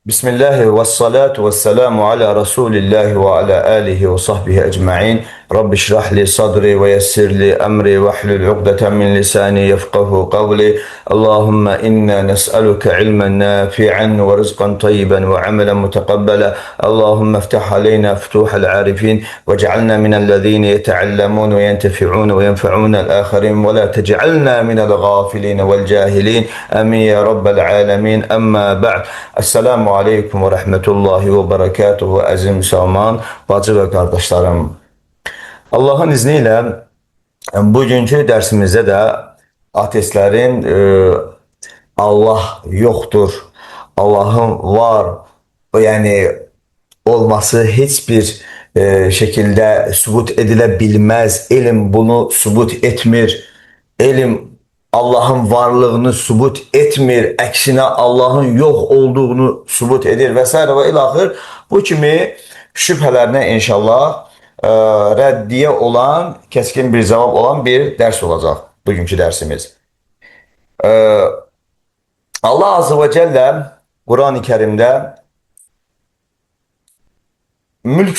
Bismillahi ve salatu ve selamu ala Resulillahi ve ala alihi ve sahbihi ecma'in. Rabbi şrah li sadri ve yessir li emri ve hlul uqdeten min lisani yefqahu qavli. Allahümme inna nes'aluke ilmen nafi'an ve rızkan tayyiben ve amelen mutakabbela. Allahümme iftah aleyna futuhal arifin ve cealna minellezine yeteallamun ve yentefi'un ve yenfa'unel ahirin ve la tec'alna minel gafilin vel cahilin. Amin ya rabbel alemin. Amma ba'd. Esselamu aleyküm ve rahmetullahi ve berekatuhu əziz müsəlman, bacı və qardaşlarım. Allahın izniyle bugünkü dersimizde de ateistlerin Allah yoktur, Allah'ın var, yani olması hiçbir şekilde sübut edilebilmez. İlim bunu sübut etmir. İlim Allah'ın varlığını sübut etmir. Əksine Allah'ın yok olduğunu sübut edir vesaire ve ilahir. Bu kimi şüphelerine inşallah reddiye olan, keskin bir cevap olan bir ders olacak bugünkü dersimiz. Allah Azze ve Celle Kur'an-ı Kerim'de Mülk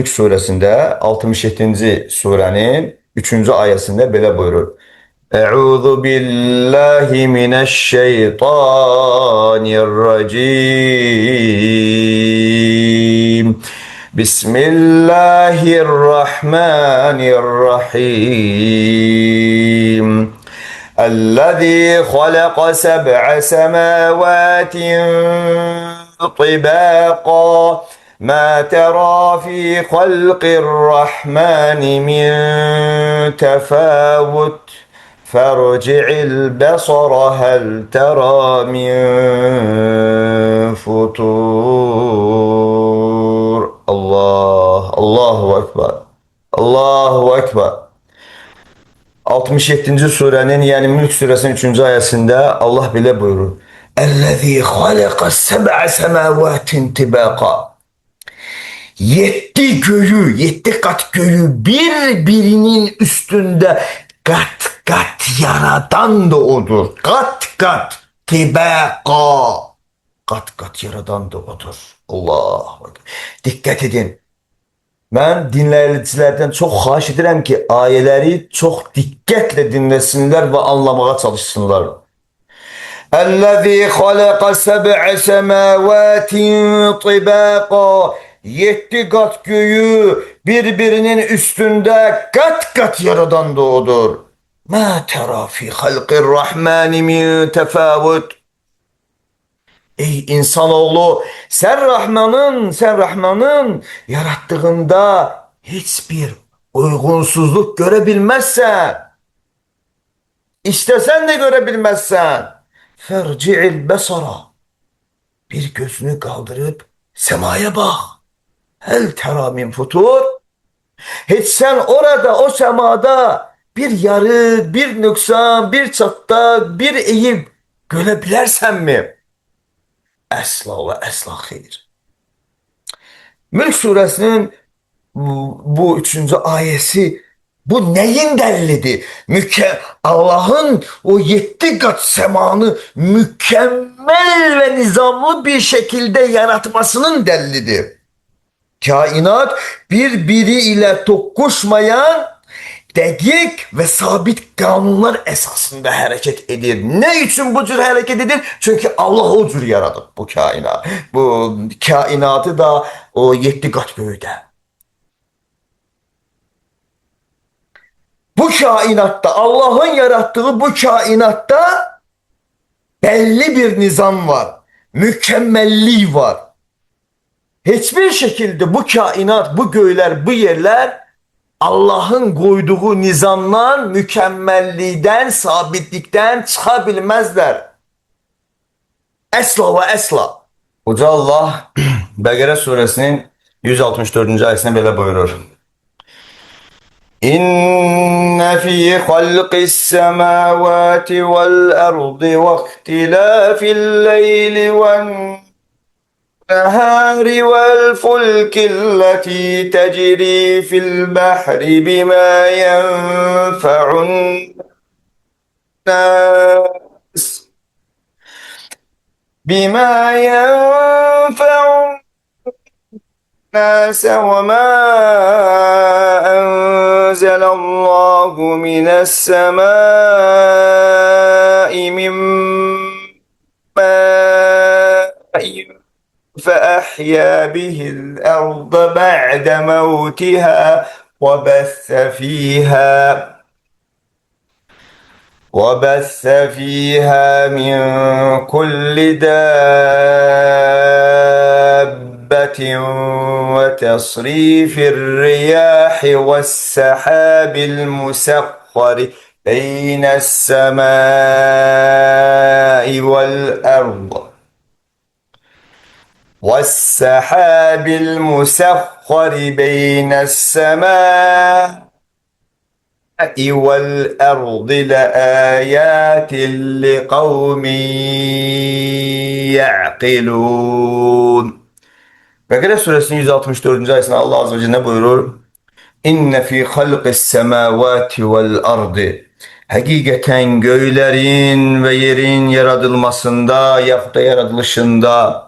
suresinde 67. surenin 3. ayesinde böyle buyurur. Euzu billahi mineşşeytanirracim. Bismillahirrahmanirrahim. Ellezî halaka seb'a semâvâtin طباقا ما ترى في خلق الرحمن من تفاوت فارجع البصر هل ترى من فطور Allahu Ekber. Allahu Ekber. 67. surenin yani Mülk suresinin 3. ayesinde Allah bile buyurur. اَلَّذ۪ي خَلَقَ السَّبْعَ سَمَاوَاتٍ تِبَاقًا. 7 kat göğü birbirinin üstünde kat kat yaradan da odur. Kat kat tibaka. Kat kat yaradan da odur. Allah. Dikkat edin. Ben dinleyicilerden çok xahiş edirəm ki ayələri çok dikkatle dinlesinler ve anlamaya çalışsınlar. اَلَّذ۪ي خَلَقَ سَبْعَ سَمَاوَاتٍ طِبَاقًا. 7 kat göğü birbirinin üstünde kat kat yaradan da odur. مَا تَرَى فِي خَلْقِ الرَّحْمَانِ مِنْ تَفَاوُتٍ. Ey insanoğlu, sen Rahman'ın yarattığında hiçbir uygunsuzluk görebilmezsen, istesen de görebilmezsen, ferci'il besara, bir gözünü kaldırıp semaya bak. Hel tera min futur. Hiç sen orada o semada bir yarı, bir nüksan, bir çatta, bir eğim görebilirsen mi? Əsla ve əsla xeyr. Mülk suresinin bu 3. ayesi bu neyin delilidir? Allah'ın o 7 kat semanı mükemmel ve nizamlı bir şekilde yaratmasının delilidir. Kainat birbiriyle tokuşmayan dəqiq ve sabit kanunlar esasında hareket edir. Ne için bu cür hareket edir? Çünkü Allah o cür yaradı bu kainat. Bu kainatı da o 7 kat göğde. Bu kainatta, Allah'ın yarattığı bu kainatta belli bir nizam var. Mükemmelliği var. Hiçbir şekilde bu kainat, bu göğler, bu yerler Allah'ın koyduğu nizamdan, mükemmelliğden, sabitlikten çıkabilmezler. Esla ve esla. Uca Allah Bəqərə suresinin 164. ayesine böyle buyurur. İnne fî halqis semâvâti vel ardı ve ihtilâfil leyli ven النهار والفلك التي تجري في البحر بما ينفع الناس بما ينفع الناس وما أنزل الله من السماء من ماء فأحيا به الأرض بعد موتها وبث فيها من كل دابة وتصريف الرياح والسحاب المسخر بين السماء والأرض لآيات لقوم يعقلون. Bekara suresinin 164. ayetinde Allah Azze ve Celle buyurur: İnne fi halqis semavati vel ardı. Hakikaten göklerin ve yerin yaratılmasında, yapıda yaratılışında,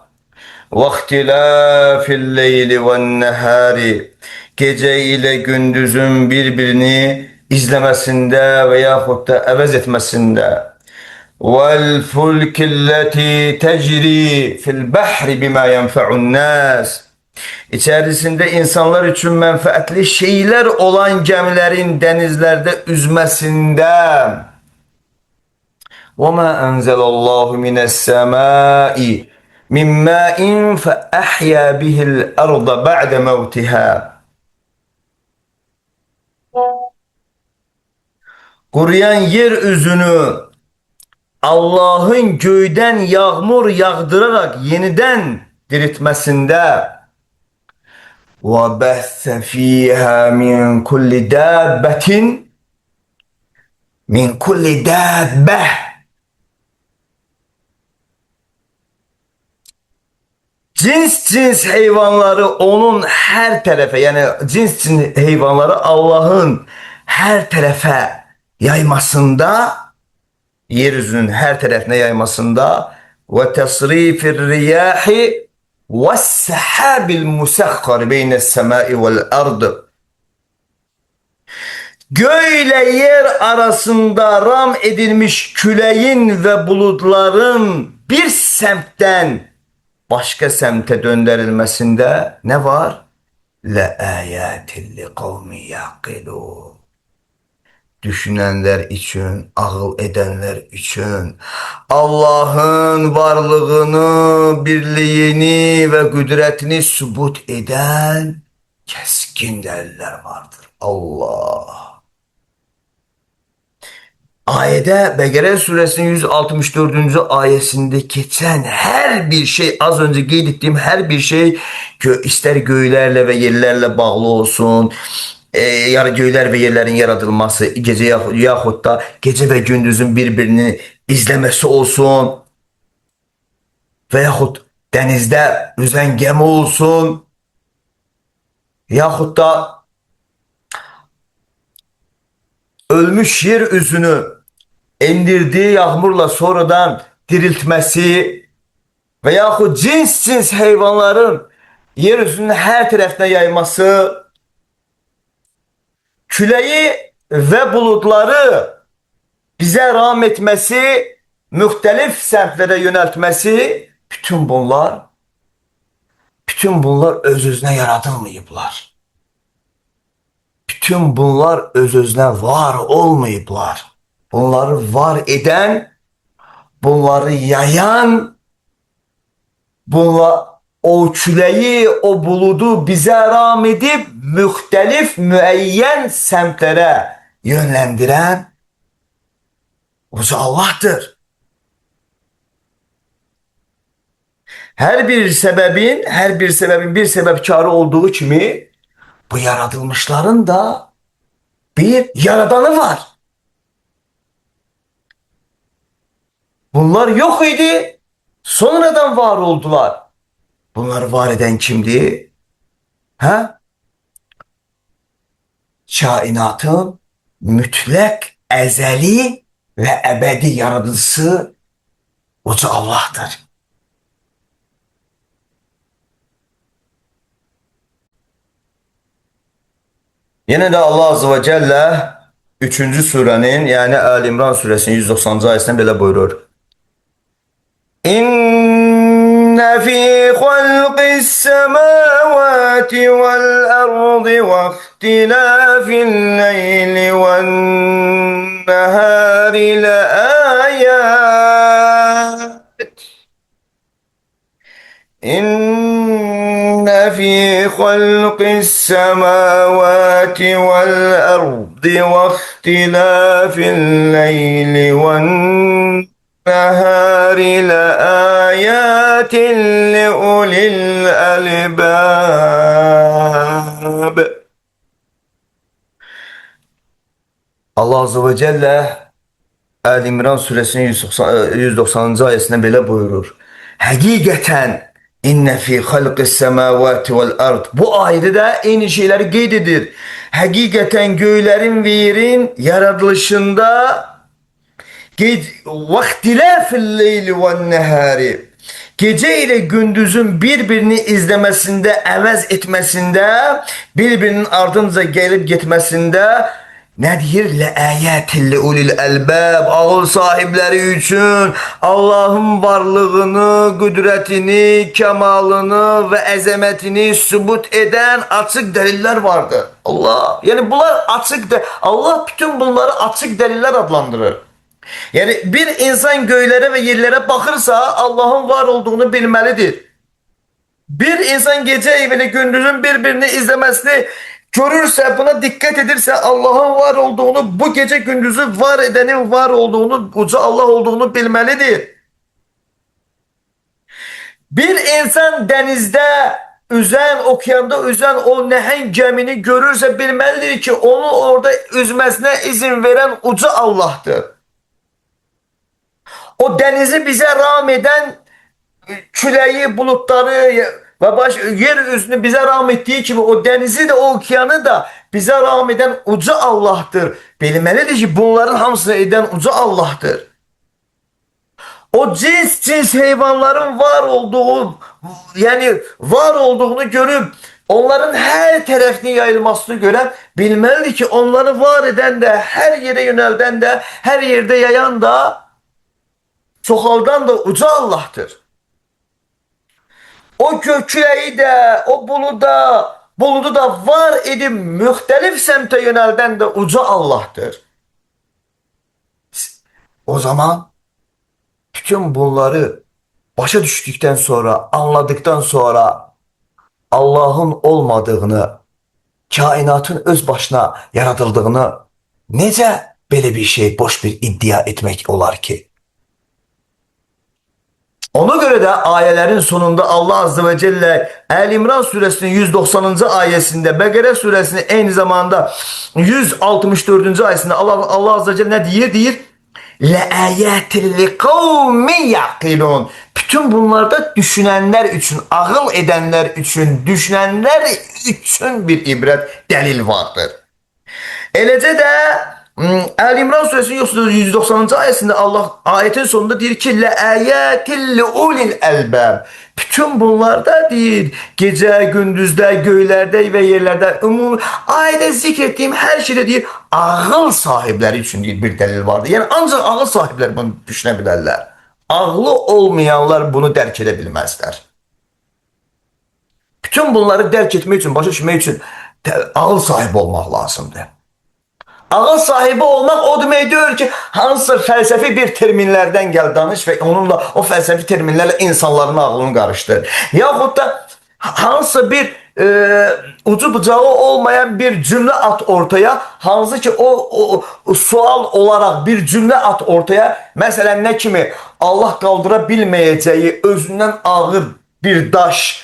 vaktilafil leyli ven nehari, gece ile gündüzün birbirini izlemesinde veyahut da evez etmesinde, vel fulkilleti tecri fil bahri bima yenfe'un nas, içerisinde insanlar için menfaatli şeyler olan gemilerin denizlerde üzmesinde, وَمَا أَنْزَلَ اللّٰهُ مِنَ السَّمَاءِ مِنْ مَاءٍ فَأَحْيَا بِهِ الْأَرْضَ بَعْدَ مَوْتِهَا. Kuruyan yeryüzünü Allah'ın göyden yağmur yağdırarak yeniden diriltmesinde, وَبَثَّ فِيهَا مِنْ كُلِّ دَابَّةٍ min kulli dabbe, cins hayvanları onun her tarafa, yani cins hayvanları Allah'ın her tarafa yaymasında, yeryüzünün her tarafına yaymasında, ve tasrifir riyahi ve sahabil musakhkhar beyne's semai vel ardı, göyle yer arasında ram edilmiş küleyin ve bulutların bir semtten başka semte döndürülmesinde ne var? لَآيَاتٍ لِقَوْمِ يَعْقِلُونَ. Düşünenler için, ağıl edenler için, Allah'ın varlığını, birliğini ve kudretini sübut eden keskin deliller vardır. Allah. Ayette Bekara suresinin 164. ayetinde geçen her bir şey, az önce ettiğim her bir şey, ister göğlerle ve yerlerle bağlı olsun, göyler ve yerlerin yaratılması, gece yahut da gece ve gündüzün birbirini izlemesi olsun, veyahut denizde yüzen gemi olsun, yahut da ölmüş yeryüzünü indirdiği yağmurla sonradan diriltmesi veyahut cins hayvanların yeryüzünün her tarafına yayması, küleyi ve bulutları bize rahmetmesi, muhtelif semtlere yöneltmesi, bütün bunlar öz-özünə yaradılmayıblar. Bütün bunlar öz-özünə var olmayıblar. Bunları var eden, bunları yayan, o küleyi, o buludu bize rağm edip muhtelif, müeyyen semtlere yönlendiren Uca Allah'tır. Her bir sebebin bir sebepkarı olduğu kimi, bu yaratılmışların da bir yaradanı var. Bunlar yok idi, sonradan var oldular. Bunları var eden kimdi? Kainatın mütlak, ezeli ve ebedi yaratıcısı Uca Allah'tır. Yine de Allah Azze ve Celle 3. surenin yani Ali İmran suresinin 190. ayetinde böyle buyurur. İnne fi halqis semavati vel ardı ve ihtilafil leyli ven nehari le ayat. إن في خلق السماوات والأرض واختلاف الليل والنهار لآيات لأولي الألباب. Allah Azze ve Celle Ali İmran suresinin 190. ayetinde böyle buyurur. Hakikaten inne fi halqis semavati vel ard. Bu ayette de aynı şeyleri qeyd Hakikaten göylerin ve yerin yaratılışında vaktilafil leyli ve nehari. Gece ile gündüzün birbirini izlemesinde, əvəz etmesinde, birbirinin ardınca gelip gitmesinde ne deyir? Ləəyətin liulil əlbəb. Ağıl sahibləri üçün Allahın varlığını, qüdrətini, kemalını ve əzəmətini sübut eden açık deliller vardır. Allah. Yani bunlar açık de Allah bütün bunları açık deliller adlandırır. Yani bir insan göylere ve yerlere bakırsa Allah'ın var olduğunu bilmelidir. Bir insan gece evini gündüzün birbirini izlemesini görürse, buna dikkat edirse Allah'ın var olduğunu, bu gece gündüzü var edenin var olduğunu, uca Allah olduğunu bilmelidir. Bir insan denizde üzen, okeanda üzen o neheng gemini görürse bilmelidir ki onu orada üzmesine izin veren uca Allah'tır. O denizi bize rağm eden küleyi, bulutları ve yeryüzünü bize rağm ettiği gibi o denizi de o okyanı da bize rağm eden uca Allah'tır. Bilmelidir ki bunların hamısını eden uca Allah'tır. O cins hayvanların var olduğu yani var olduğunu görüp onların her tarafına yayılmasını gören bilmelidir ki onları var eden de her yere yönelden de her yerde yayan da çoxaldan da uca Allah'tır. O köküleyi de, o buludu da var edip mühtelif semte yönelden de uca Allah'tır. O zaman bütün bunları başa düştükten sonra, anladıktan sonra Allah'ın olmadığını, kainatın öz başına yaratıldığını necə böyle bir şey boş bir iddia etmek olar ki? Ona göre de ayelerin sonunda Allah Azze ve Celle El İmran suresinin 190. ayesinde, Bekara suresinin aynı zamanda 164. ayesinde Allah Azze ve Celle ne diyor? Deyir لَاَيَاتٍ لِقَوْمٍ يَعْقِلُونَ. Bütün bunlarda düşünenler için, ağıl edenler için, düşünenler için bir ibret, delil vardır. Eləcə də Əl İmran suresinin 190. ayesinde Allah ayetin sonunda deyir ki لَاَيَاتٍ لِعُلِلْ elbab. Bütün bunlarda deyir gece, gündüzde, göylerde ve yerlerde ayette zikrettiğim her şeyde deyir ağıl sahipleri için deyir bir delil vardır. Yani ancak ağıl sahipleri bunu düşünebilirler. Ağlı olmayanlar bunu dərk edə bilməzlər. Bütün bunları dərk etmək için, başa düşmək için ağıl sahibi olmaq lazımdır. Ağıl sahibi olmak o demek diyor ki hansı felsefi bir terminlerden gel danış ve onunla o felsefi terminlerle insanların ağlını karıştır. Yahut da hansı bir ucu bucağı olmayan bir cümle at ortaya. Hansı ki o sual olarak bir cümle at ortaya. Mesela ne kimi Allah kaldırabilmeyeceği özünden ağır bir daş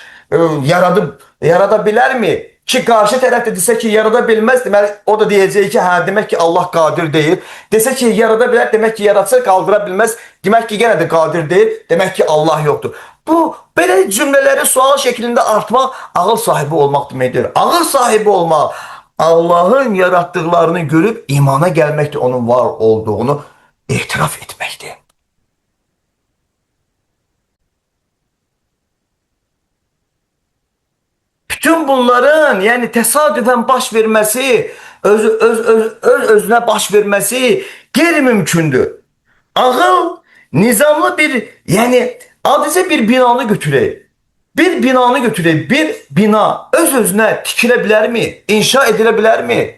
yaradabilir mi? Ki karşı taraf da dese ki yaradabilmez, demek o da diyeceği ki ha demek ki Allah kadir değil. Dese ki yaradabilir, demek ki yaratsa kaldırabilmez. Demek ki gene de kadir değil. Demek ki Allah yoktur. Bu böyle cümleleri sual şeklinde artmak ağıl sahibi olmak demektir. Ağıl sahibi olmak Allah'ın yarattıklarını görüp imana gelmektir, onun var olduğunu itiraf etmektir. Bütün bütün bunların yani tesadüfen baş vermesi, öz özüne baş vermesi qeyri-mümkündür. Ağıl nizamlı bir yani adicə bir binanı götürək. Bir binanı götürək. Bir bina öz özüne tikilə bilərmi? İnşa edilə bilərmi?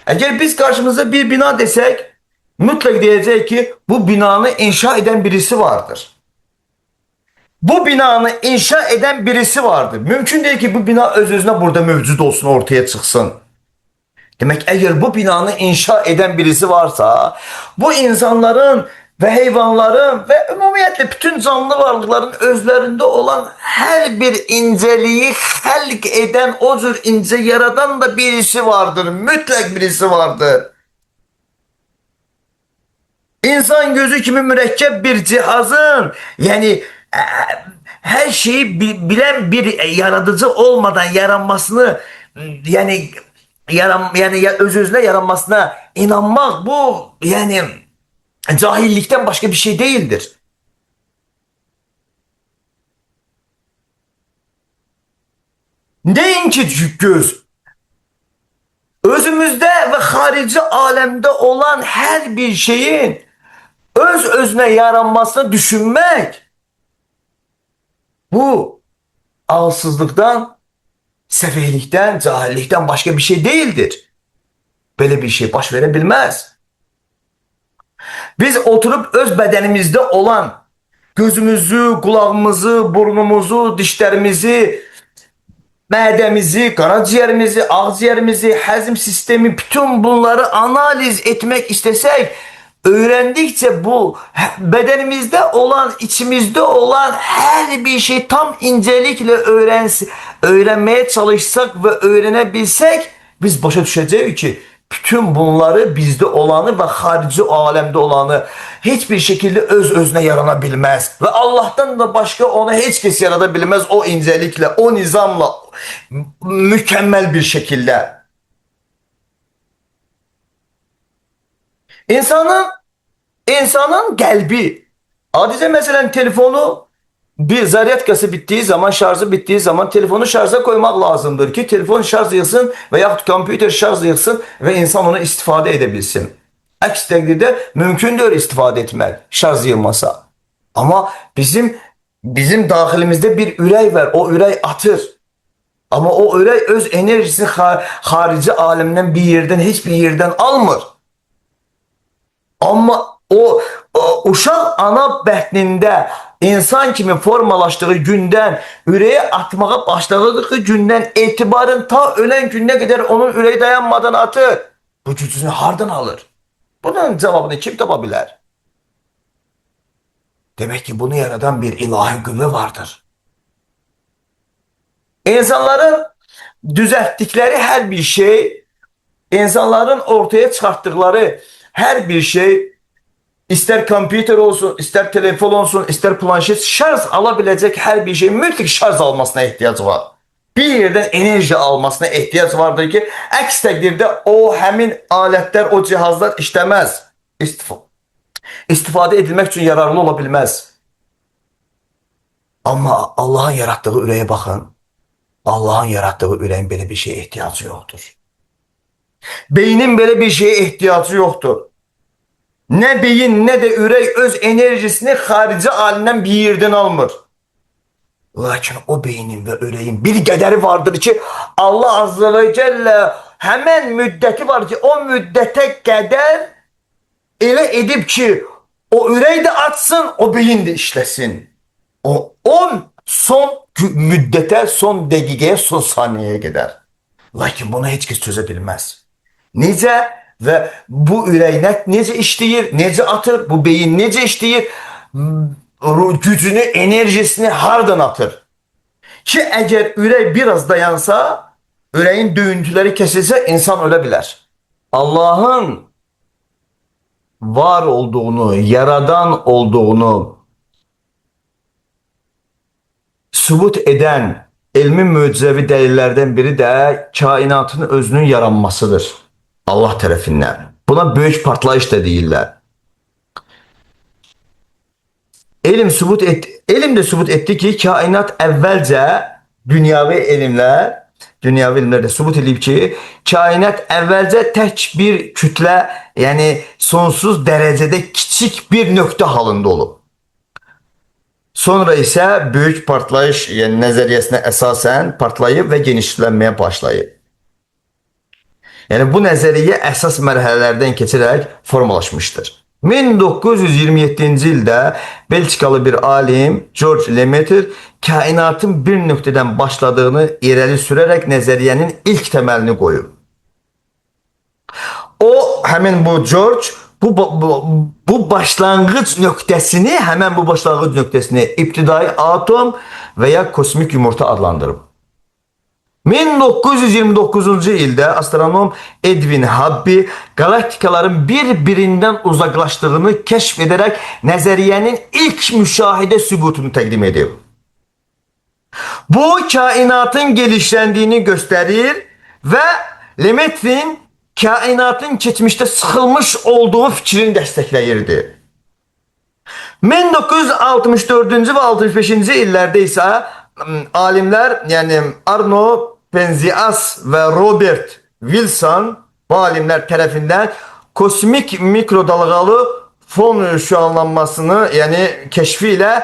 Eğer biz karşımıza bir bina desək, mutlak diyecek ki bu binanı inşa eden birisi vardır. Bu binanı inşa eden birisi vardır. Mümkün değil ki bu bina öz özüne burada mevcut olsun, ortaya çıksın. Demek eğer bu binanı inşa eden birisi varsa, bu insanların ve hayvanların ve ümumiyyətlə bütün canlı varlıkların özlerinde olan her bir inceliği halk eden, o cür ince yaradan da birisi vardır. Mütlak birisi vardır. İnsan gözü kimi mürekkep bir cihazın yani her şeyi bilen bir yaratıcı olmadan yaranmasını yani öz özüne yaranmasına inanmak bu yani cahillikten başka bir şey değildir. Deyin ki göz özümüzde ve harici alemde olan her bir şeyin öz özüne yaranmasını düşünmek bu ağılsızlıktan, sefehlikten, cahillikten başka bir şey değildir. Böyle bir şey baş verebilmez. Biz oturup öz bedenimizde olan gözümüzü, kulağımızı, burnumuzu, dişlerimizi, mədəmizi, karaciğerimizi, ağciğerimizi, həzm sistemi, bütün bunları analiz etmek istesek, öğrendikçe bu bedenimizde olan, içimizde olan her bir şey tam incelikle öğrenmeye çalışsak ve öğrenebilsek, biz başa düşeceğiz ki bütün bunları bizde olanı ve harici alemde olanı hiçbir şekilde öz özüne yaranabilmez. Ve Allah'tan da başka ona hiç kes yaratabilmez o incelikle, o nizamla, mükemmel bir şekilde. İnsanın kalbi, adice mesela telefonu bir zaryatkası bittiği zaman, şarjı bittiği zaman telefonu şarja koymak lazımdır ki telefon şarj yılsın veya kompüter şarj yılsın ve insan onu istifade edebilsin. Əks təqdirdə mümkündür istifade etmek şarj yılmasa. Ama bizim daxilimizde bir ürək var. O ürək atır. Ama o ürək öz enerjisini harici alemden bir yerden, hiçbir yerden almır. Ama o uşaq ana bətnində insan kimi formalaştığı gündən, ürəyə atmağa başladığı gündən etibarən ta ölen gününe kadar onun ürəyi dayanmadan atır. Bu gücünü hardan alır? Bunun cevabını kim tapabilir? Demek ki bunu yaratan bir ilahi güvve vardır. İnsanların düzelttikleri her bir şey, insanların ortaya çıkarttıkları her bir şey, ister kompüter olsun, ister telefon olsun, ister planşet, şarj alabilecek her bir şey mütlak şarj almasına ihtiyaç var. Bir yerden enerji almasına ihtiyaç vardır ki, əks təqdirdə o həmin aletler, o cihazlar işləməz. İstifade edilmek için yararlı olabilmez. Ama Allah'ın yarattığı ürəyə bakın. Allah'ın yarattığı ürəyin böyle bir şeye ihtiyacı yoktur. Beynin böyle bir şeye ihtiyacı yoktur. Ne beyin ne de ürək öz enerjisini harici alindən bir yerden almır. Lakin o beynin ve ürəyin bir qədəri vardır ki, Allah Azze ve Celle hemen müddeti var ki, o müddete kadar ele edip ki, o ürək de açsın, o beyin de işlesin. O son müddete, son dakikaya, son saniyeye kadar. Lakin bunu hiç kes çözebilmez. Necə ve bu ürək necə işləyir, necə atır, bu beyin necə işləyir, gücünü, enerjisini hardan atır? Ki eğer ürək biraz dayansa, ürəyin döyüntüleri kesilse insan ölebilir. Allah'ın var olduğunu, yaradan olduğunu sübut eden ilmi möcüzevi delillerden biri de kainatın özünün yaranmasıdır. Allah tarafından. Buna büyük partlayış da değiller. İlim de sübut etti ki kainat evvelce dünyavi ilimler Dünyavi elmlər də sübut edib ki, kainat əvvəlcə tək bir kütlə, yəni sonsuz dərəcədə kiçik bir nöqtə halında olub. Sonra isə böyük partlayış, yəni nəzəriyyəsinə əsasən partlayıb və genişlənməyə başlayıb. Yəni bu nəzəriyyə əsas mərhələlərdən keçərək formalaşmışdır. 1927-ci ildə Belçikalı bir alim George Lemaitre kainatın bir nöqtədən başladığını irəli sürərək nəzəriyyənin ilk təməlini qoyub. O, həmin bu George bu başlanğıc nöqtəsini, həmən bu başlanğıc nöqtəsini ibtidai atom və ya kosmik yumurta adlandırıb. 1929-cu ildə astronom Edwin Hubble galaktikaların bir-birindən uzaqlaşdığını kəşf edərək nəzəriyyənin ilk müşahidə sübutunu təqdim edib. Bu, kainatın gelişləndiyini göstərir və Lemaitre'in kainatın keçmişdə sıxılmış olduğu fikrini dəstəkləyirdi. 1964-cü və 65-ci illərdə isə alimlər, yəni Arno Penzias və Robert Wilson bu alimlər tərəfindən kosmik mikrodalğalı fon şüalanmasını, yəni kəşfi ilə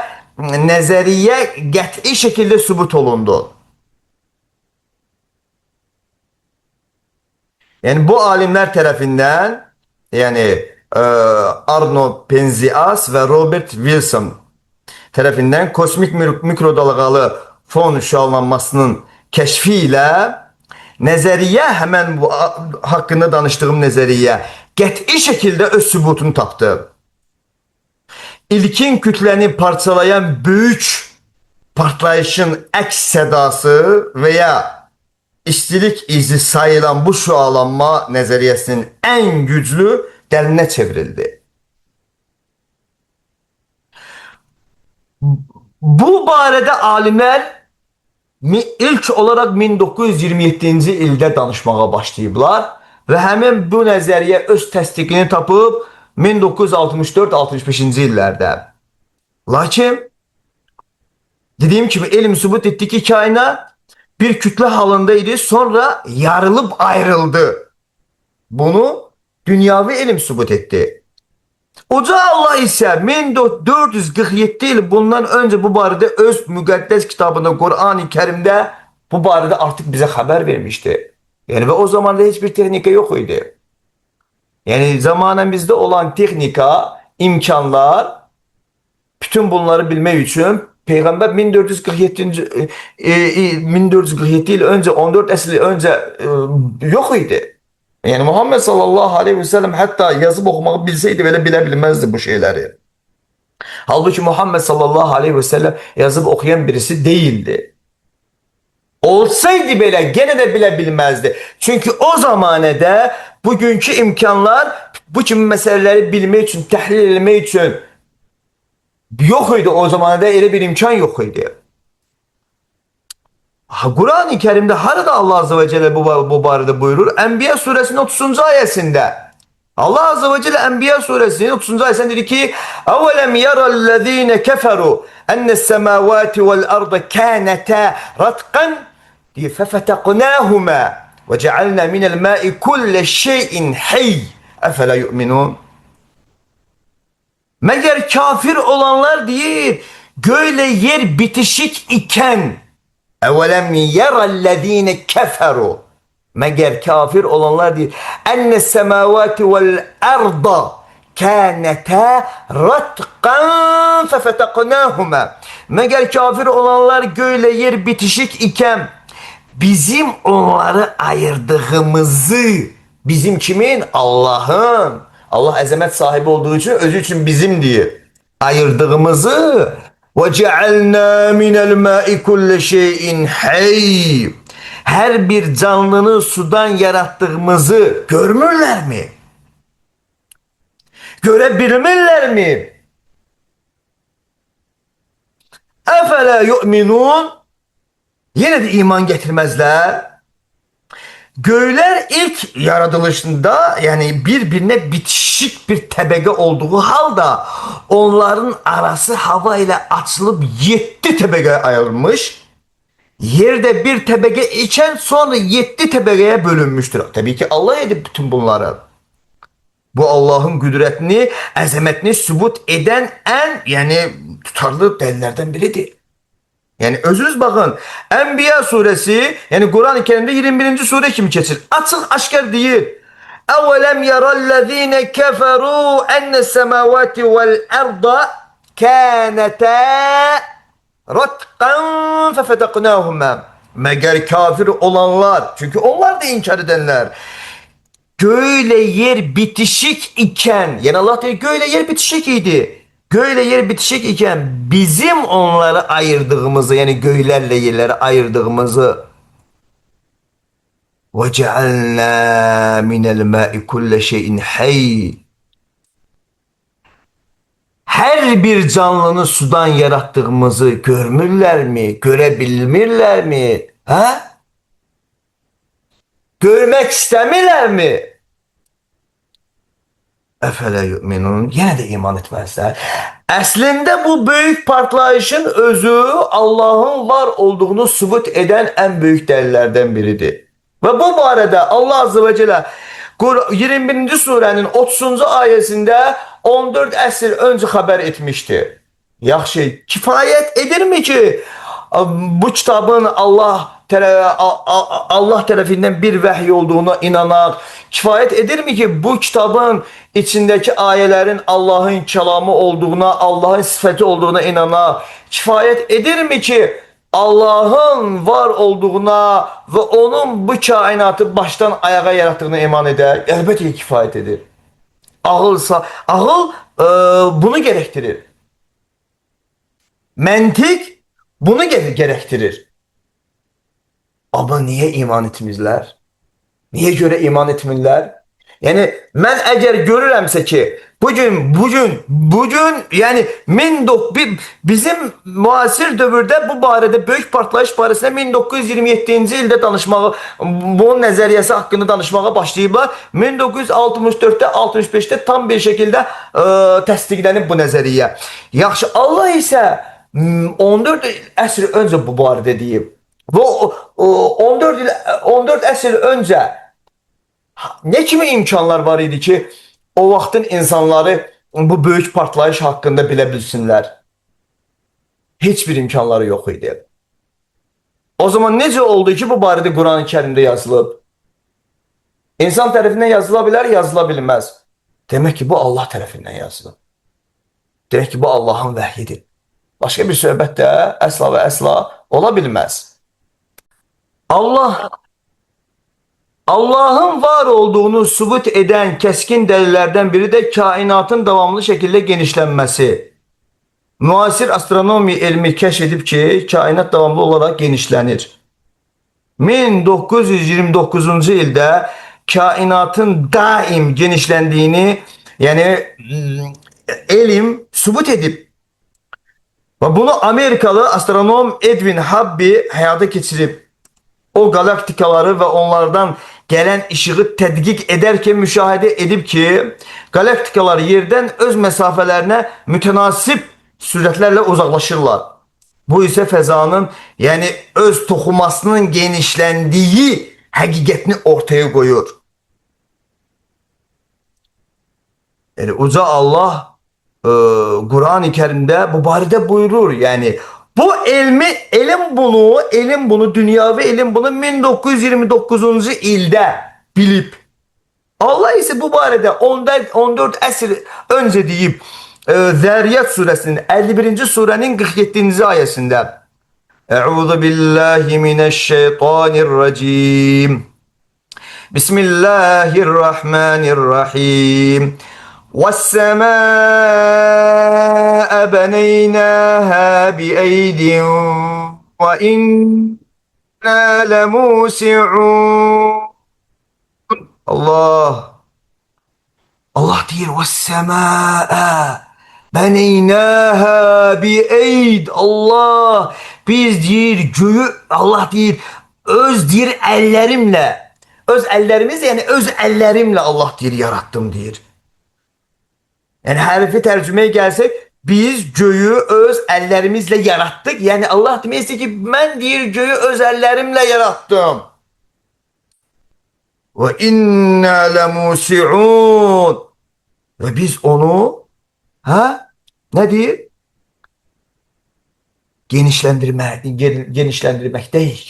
nəzəriyyə qəti şəkildə sübut olundu. Yəni bu alimlər tərəfindən, yəni Arno Penzias və Robert Wilson tərəfindən kosmik mikrodalğalı fon şüalanmasının kəşfi ilə nəzəriyyə, həmən bu haqqında danışdığım nəzəriyyə qəti şəkildə öz sübutunu tapdı. İlkin kütləni parçalayan böyük partlayışın əks sədası və ya istilik izi sayılan bu şüalanma nəzəriyyəsinin ən güclü dəlinə çevrildi. Bu barədə alimlər ilk olaraq 1927-ci ildə danışmağa başlayıblar və həmin bu nəzəriyyə öz təsdiqini tapıb 1964-65-ci illərdə. Lakin, dediyim kimi, elm sübut etdi ki, kainat bir kütlə halında idi, sonra yarılıb ayrıldı. Bunu dünyavi elm sübut etdi. Uca Allah isə 1447 il bundan öncə bu barədə öz müqəddəs kitabında, Qur'an-ı Kərimdə bu barədə artıq bizə xəbər vermişdi. Yəni və o zamanda heç bir texnika yox idi. Yəni zamanen bizdə olan texnika, imkanlar, bütün bunları bilmək üçün Peyğəmbər 1447 il öncə, 14 əsr öncə yox idi. Yəni Muhammed sallallahu aleyhi ve sellem hətta yazıb oxumağı bilsəydi belə bilə bilməzdi bu şeyləri. Halbuki Muhammed sallallahu aleyhi ve sellem yazıb oxuyan birisi değildi. Olsaydı belə gene de bilə bilməzdi. Çünki o zamanədə bugünkü imkanlar bu kimi məsələləri bilmək üçün, təhlil etmək üçün yox idi. O zamanədə elə bir imkan yox idi. Qur'an-ı Kerim'de harada Allah Azze ve Celle bu barədə buyurur? Enbiya suresinin 30. ayəsində. Allah Azze ve Celle Enbiya suresinin 30. ayəsində dedi ki: "Əvələm yarəllezîne keferu enne's-semâvâti vel-ardı kânetâ ratqan fefetaqnâhumâ ve cealnâ minel-mâ'i kulle şeyin hayy. Efela yu'minûn." Meğer kafir olanlar deyir, göyle yer bitişik iken Evelem yerellezine keferu. Meğer kafir olanlar değil. Enne semavati vel arda kânetâ ratqan fefetaknâhuma. Meğer kafir olanlar göyle yer bitişik iken bizim onları ayırdığımızı, bizim kimin? Allah'ın. Allah əzəmət sahibi olduğu için özü için bizim diye ayırdığımızı وَجَعَلْنَا مِنَ الْمَاءِ كُلَّ شَيْءٍ حَيٍّ. Her bir canlını sudan yarattığımızı görmürler mi? Görebilmirler mi? اَفَلَا يُؤْمِنُونَ. Yine de iman getirmezler. Göğler ilk yaratılışında yani birbirine bitişik bir təbəqə olduğu halda onların arası hava ile açılıp 7 təbəqə ayrılmış. Yerde bir təbəqə ikən sonra 7 təbəqəyə bölünmüşdür. Təbii ki Allah edib bütün bunları. Bu Allah'ın qüdrətini, əzəmətini sübut edən yəni tutarlı dəlillərdən biridir. Yani özünüz bakın. Enbiya suresi yani Kur'an-ı Kerim'de 21. sure kimi keçir. Açık aşkar deyir. Evelem yarallezine keferu enne semavati vel arda kâneta ratkan fefeteknâhuma. Meğer kafir olanlar, çünkü onlar da inkar edenler. Göyle yer bitişik iken, yani Allah diyor göyle yer bitişik idi. Göyle yer bitişik iken bizim onları ayırdığımızı, yani göylerle yerleri ayırdığımızı وَجَعَلْنَا مِنَ الْمَاءِ كُلَّ شَيْءٍ حَيٍّ her bir canlını sudan yarattığımızı görmürler mi? Görebilmirler mi? Ha? Görmek istemirler mi? Efele yu'minun. Yine de iman etmezler. Əslində bu büyük partlayışın özü Allah'ın var olduğunu sübut eden en büyük delillerden biridir. Ve bu barədə Allah Azze ve Celle 21. surenin 30. ayesinde 14 əsr önce haber etmişti. Yaxşı, kifayet edirmi ki bu kitabın Allah tarafından bir vahiy olduğuna inanak, kifayet edirmi ki bu kitabın içindeki ayelerin Allah'ın kelamı olduğuna, Allah'ın sıfatı olduğuna inanak, kifayet edirmi ki Allah'ın var olduğuna ve onun bu kainatı baştan ayağa yarattığına iman eder? Elbette ki kifayet edir. Ağıl bunu gerektirir. Mentik bunu gerektirir. Ama niye iman etmizler? Niye göre iman etmirlər? Yani ben eğer görürəmsə ki bugün yani bizim muasir dövrdə bu barədə böyük partlayış barəsində 1927-ci ildə danışmağı, bunun nəzəriyyəsi haqqında danışmağa başlayıblar. 1964'te 65'te tam bir şekilde təsdiqlənib bu nəzəriyyə. Yaxşı, Allah isə 14 əsr önce bu barədə deyib. Ve 14 əsr önce ne kimi imkanlar var idi ki o vaxtın insanları bu büyük partlayış hakkında bilə bilsinlər? Hiçbir imkanları yok idi. O zaman necə oldu ki bu barədə Kur'an-ı Kerim'de yazılıb? İnsan tərəfindən yazıla bilər, yazıla bilməz. Demek ki bu Allah tərəfindən yazılıb. Demek ki bu Allah'ın vəhyidir. Başka bir söhbət də əsla və əsla ola bilməz. Allah'ın var olduğunu sübut eden keskin delillerden biri de kainatın devamlı şekilde genişlenmesi. Muasir astronomi ilmi keşfedip ki kainat devamlı olarak genişlenir. 1929. yılda kainatın daim genişlendiğini yani ilim sübut edip ve bunu Amerikalı astronom Edwin Hubble hayata geçirip o galaktikaları ve onlardan gelen ışığı tədqiq ederken müşahede edip ki galaktikalar yerden öz mesafelerine mütenasip süratlerle uzaklaşırlar. Bu ise fezanın yani öz toxumasının genişlendiği həqiqətini ortaya koyuyor. Yani uca Allah Kur'an-ı Kerim'de bu barədə buyurur. Yani bu elim bunu dünyavi elim bunu 1929. ildə bilib. Allah ise bu barədə 14 əsr önce deyib Zəriyat suresinin 51. surenin 47. ayesinde Euzu billahi mineşşeytanirracim. Bismillahirrahmanirrahim. وَالسَّمَاءَ بَنَيْنَاهَا بِأَيْدٍ وَإِنَّا لَمُوسِعُونَ. Allah diyor وَالسَّمَاءَ بَنَيْنَاهَا بِأَيْدٍ. Allah biz deyir göyü Allah deyir öz deyir ellerimle, öz ellerimiz yani öz ellerimle Allah deyir yarattım deyir. Yani harifi tercümeye gelsek biz göyü öz əllərimizlə yaratdıq. Yəni Allah demək istəyir ki, mən deyir göyü öz əllərimlə yaratdım. Və innə ləmusi'un. Və biz onu, nə deyir? Genişləndirməkdəyik.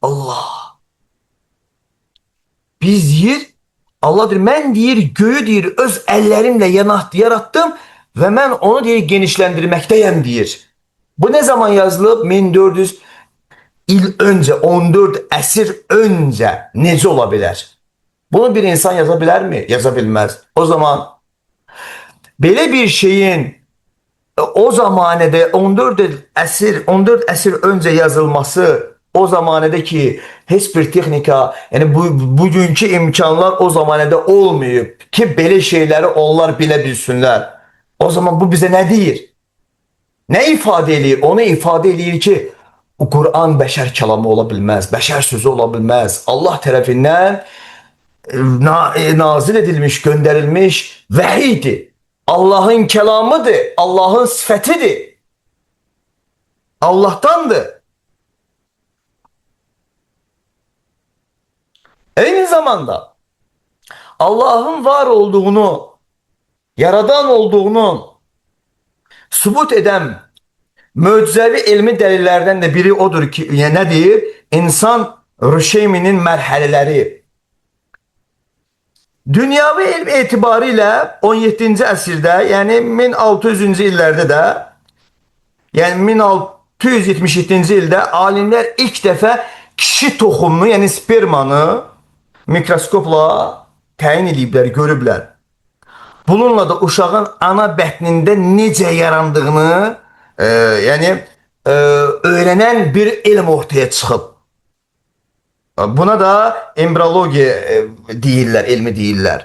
Allah. Biz deyir, Allah deyir, mən deyir, göyü deyir, öz əllərimlə yaratdım və mən onu deyir, genişləndirməkdəyəm deyir. Bu nə zaman yazılıb? 1400 il öncə, 14 əsr öncə necə ola bilər? Bunu bir insan yaza bilərmi? Yaza bilməz. O zaman belə bir şeyin o zamanədə 14 əsr öncə yazılması, o zamanədə ki, heç bir texnika, yəni bugünkü imkanlar o zamanədə olmayıb ki, belə şeyləri onlar bilə bilsinlər. O zaman bu bizə nə deyir? Nə ifadə eləyir? Onu ifadə eləyir ki, Kur'an bəşər kəlamı ola bilməz, bəşər sözü ola bilməz. Allah tərəfindən nazil edilmiş, göndərilmiş vəhiydir. Allahın kəlamıdır, Allahın sifətidir. Allah'tandır. Aynı zamanda Allah'ın var olduğunu, yaradan olduğunu sübut eden möcüzəvi elmi dəlillərdən də biri odur ki, yəni nə deyir? İnsan rüşeyminin mərhələləri. Dünyavi elm etibarilə 17-ci əsrdə, yəni 1600-cü illərdə də, yəni 1677-ci ildə alimlər ilk dəfə kişi toxumunu, yəni spermanı mikroskopla təyin ediblər, görüblər. Bununla da uşağın ana bətnində necə yarandığını öyrənən bir elm ortaya çıxıb. Buna da embriologiya deyirlər, elmi deyirlər.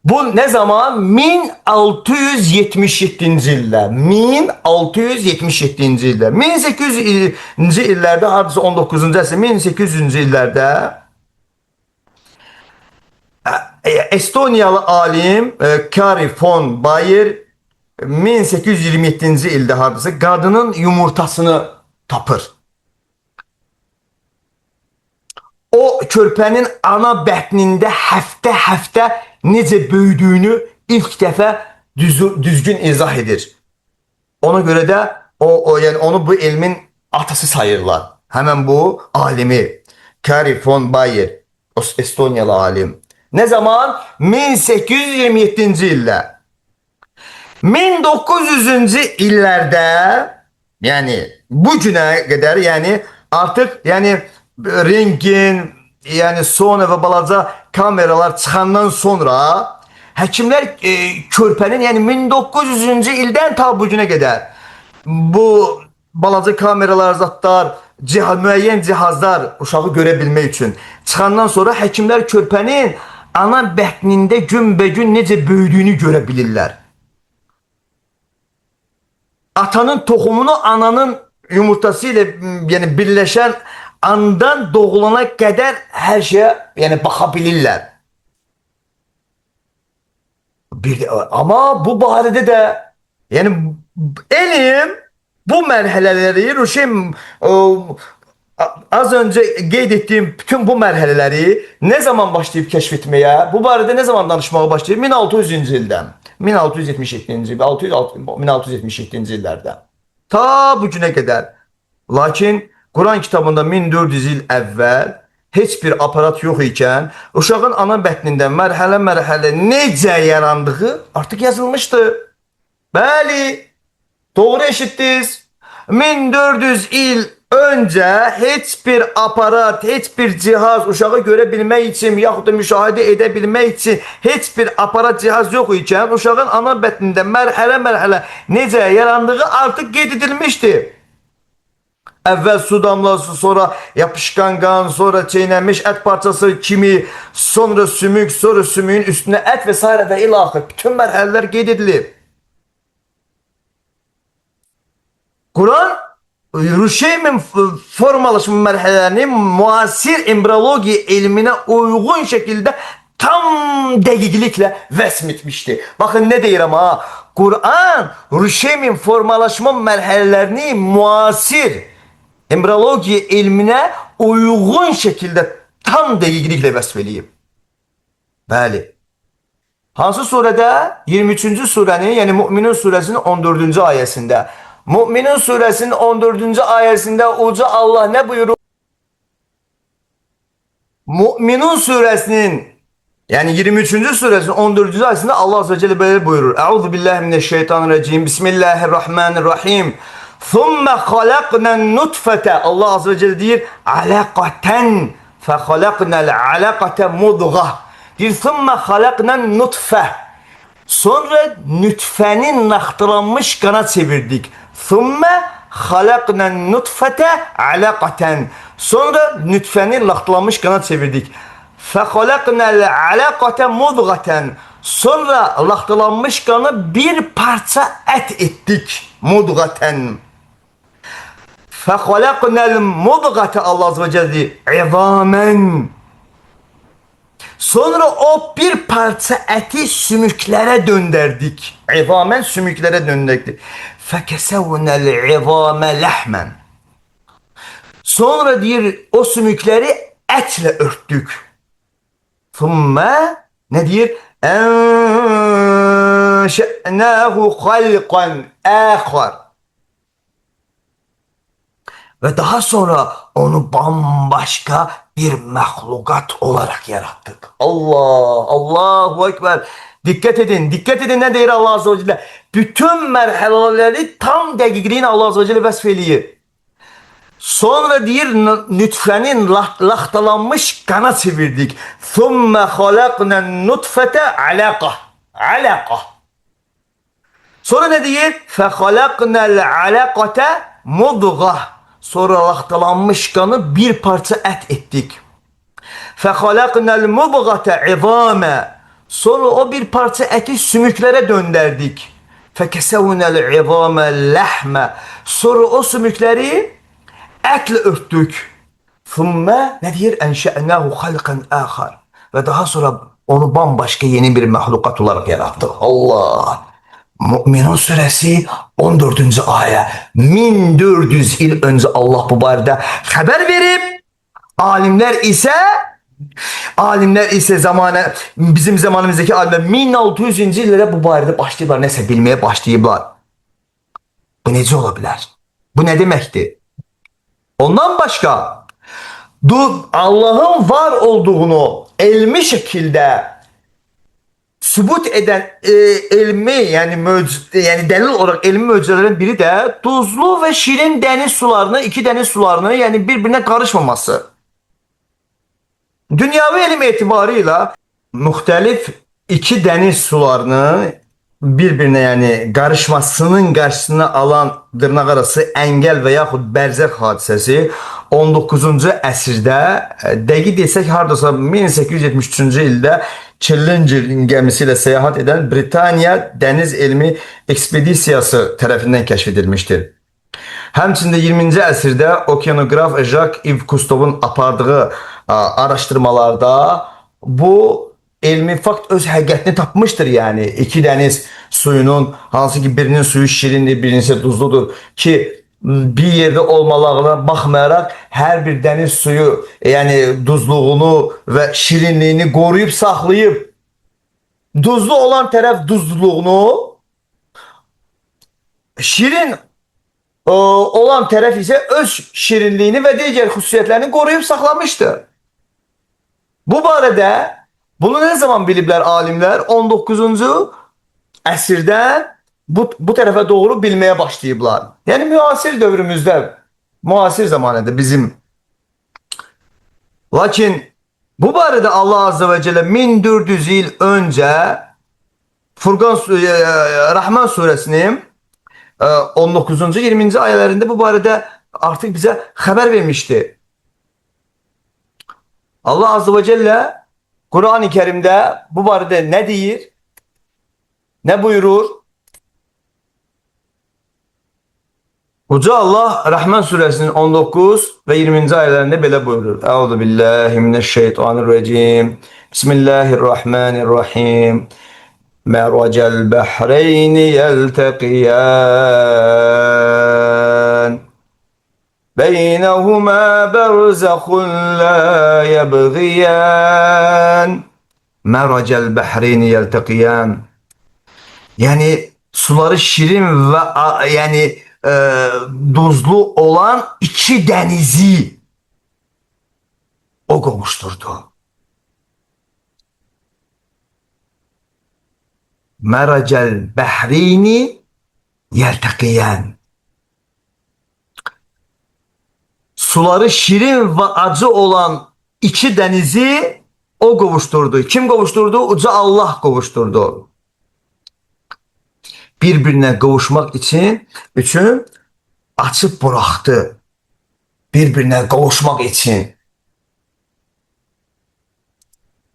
Bu nə zaman? 1677-ci ildə. 1677-ci ildə. 1800-ci illərdə, hardasa 19-cu əsr, 1800-cü illərdə Estoniyalı alim Kari von Bayer 1827-ci ildə hardasa qadının yumurtasını tapır. O körpənin ana bətnində həftə-həftə necə böyüdüyünü ilk dəfə düzgün izah edir. Ona görə də yəni onu bu elmin atası sayırlar. Həmən bu alimi Kari von Bayer, Estoniyalı alim. Nə zaman? 1827-ci ildə. 1900-cü illərdə, yəni bu günə qədər, yəni artıq yəni rentgen, yəni sona və balaca kameralar çıxandan sonra həkimlər körpənin, yəni 1900-cü ildən ta bu günə qədər bu balaca kameralar, zatlar, müəyyən cihazlar uşağı görə bilmək üçün çıxandan sonra həkimlər körpənin ana bətnində günbəgün necə böyüdüyünü görə bilirlər. Atanın toxumunu ananın yumurtası ilə yəni birləşən andan doğulana qədər hər şeyə yəni baxa bilirlər. Amma bu barədə də yəni elm bu mərhələləri az öncə qeyd etdiyim bütün bu mərhələləri nə zaman başlayıb kəşf etməyə, bu barədə nə zaman danışmağa başlayıb? 1600-cü ildən, 1677-ci, 1677-ci illərdə. Ta bu günə qədər. Lakin Quran kitabında 1400 il əvvəl heç bir aparat yox ikən uşağın ana bətnində mərhələ-mərhələ necə yarandığı artıq yazılmışdı. Bəli, doğru eşitdiniz. 1400 il öncə heç bir aparat, heç bir cihaz uşağı görə bilmək üçün, yaxud da müşahidə edə bilmək üçün heç bir aparat, cihaz yox ikən uşağın ana bətnində mərhələ-mərhələ necə yarandığı artıq qeyd edilmişdi. Əvvəl su damlası, sonra yapışqan qan, sonra çeynənmiş ət parçası kimi, sonra sümük, sonra sümüyün üstünə ət və s. və ilaxır. Bütün mərhələlər qeyd edilib. Quran Rüşeymin formalaşma mərhələlərini müasir embriologiya elminə uyğun şəkildə tam dəqiqliklə vəsm etmişdi. Baxın nə deyirəm ha? Quran Rüşemin formalaşma mərhələlərini müasir embriologiya elminə uyğun şəkildə tam dəqiqliklə vəsf eləyib. Bəli. Hansı surədə? 23-cü surənin, yəni Mü'minun surəsinin 14-cü ayəsində. Mü'minun surəsinin 14-cü ayəsində Uca Allah nə buyurur? Mü'minun surəsinin, yəni 23-cü surəsinin 14-cü ayəsində Allah Azze ve Celle belə buyurur. Euzu billahi mineşşeytanirracim. Bismillahirrahmanirrahim. Thumma khalaqna'l nutfete. Allah Azze ve Celle deyir, alaqatan fa khalaqna'l alaqata mudghah. Deyir, thumma khalaqna'l nutfe. Sonra nütfenin naktılanmış kana çevirdik. Thumma halaknen nutfete alaqaten. Sonra nütfenin naktılanmış kana çevirdik. Fehalaknel alaqate mudgaten. Sonra naktılanmış kanı bir parça et ettik. Mudgaten. Fehalaknel mudgate Allah Azze ve Celle izamen. Sonra o bir parça eti sümüklere döndürdük. İzamen sümüklere döndürdük. Fekesevnel izame lehmen. Sonra diyor o sümükleri etle örttük. Thumma ne diyor? Enşe'nahu halqan akhar. Ve daha sonra onu bambaşka bir mahlukat olarak yarattık. Allahu Ekber. Dikkat edin, dikkat edin ne deyir Allah Azze ve Celle. Bütün merhaleleri tam dəqiqliyin Allah Azze ve Celle vəsf eləyir. Sonra deyir nütfenin laxtalanmış kana çevirdik. Thumme halaqnen nutfete alaqa. Alaqa. Sonra ne deyir? Fehalaqnel alaqate mudghah. Sonra laxtalanmış kanı bir parça et ettik. فَخَلَقْنَا الْمُبْغَةَ عِظَامًا. Sonra o bir parça eti sümüklere döndürdük. فَكَسَوْنَا الْعِظَامَ اللَّحْمَ. Sonra o sümükleri etle örttük. ثُمَّ ne diyor? اَنْشَأْنَاهُ خَلْقًا آخَرٍ. Ve daha sonra onu bambaşka yeni bir mahlukat olarak yarattık. Allah! Mü'minun suresi 14. ayet. 1400 yıl önce Allah bu barədə xəbər verib. Alimler ise bizim zamanımızdaki alimler 1600. yıllara bu barədə başlayıblar, nəsə bilmeye başlayıblar. Bu necə ola bilər? Bu ne demektir? Ondan başka Allah'ın var olduğunu elmi şekilde sübut eden elmi yani delil olarak elmi möcüzelerin biri de tuzlu ve şirin deniz sularını, iki deniz sularını yani birbirine karışmaması. Dünyavi elm etibarıyla muhtelif iki deniz sularını birbirine yani karışmasının karşısına alan dırnaq arası engel ve yaxud bərzəx hadisəsi 19-cu əsrdə dəqiq desək hardasa 1873-cü ildə Challenger'in gemisiyle seyahat eden Britanya Deniz Elmi Ekspedisiyası tarafından keşfedilmiştir. Həmçində 20-ci əsrdə okeanograf Jacques-Yves Cousteau'nun apardığı araştırmalarda bu elmi fakt öz həqiqətini tapmıştır. Yani iki deniz suyunun hansı ki birinin suyu şirindir, birinin ise tuzludur ki bir yerde olmalarına baxmayaraq her bir deniz suyu yani duzluğunu ve şirinliğini koruyup saklayıp duzlu olan taraf duzluğunu, şirin olan taraf ise öz şirinliğini ve diğer xüsusiyyətlərini koruyup saklamıştır. Bu barədə bunu ne zaman biliblər alimler? 19-cu əsrdə bu tarafa doğru bilmeye başlayıblar. Yani müasir dövrümüzde, müasir zamanında bizim. Lakin bu barədə Allah Azze ve Celle 1400 yıl önce Rahman suresinin 19. 20. ayələrində bu barədə artık bize haber vermişti. Allah Azze ve Celle Kur'an-ı Kerim'de bu barədə ne deyir? Ne buyurur? Uca Allah Rahman suresinin 19 ve 20. ayələrində belə buyurur. Euzu billahi mineşşeytanirracim. Bismillahirrahmanirrahim. Meracel behreyni yelteqiyan. Beynehuma berzahun la yebgiyan. Meracel behreyni yelteqiyan. Yani suları şirin ve duzlu olan iki denizi o kavuşturdu. Meracel behrini yeltekiyen. Suları şirin ve acı olan iki denizi o kavuşturdu. Kim kavuşturdu? Uca Allah kavuşturdu. Birbirine kavuşmak için açıp bıraktı. Birbirine kavuşmak için.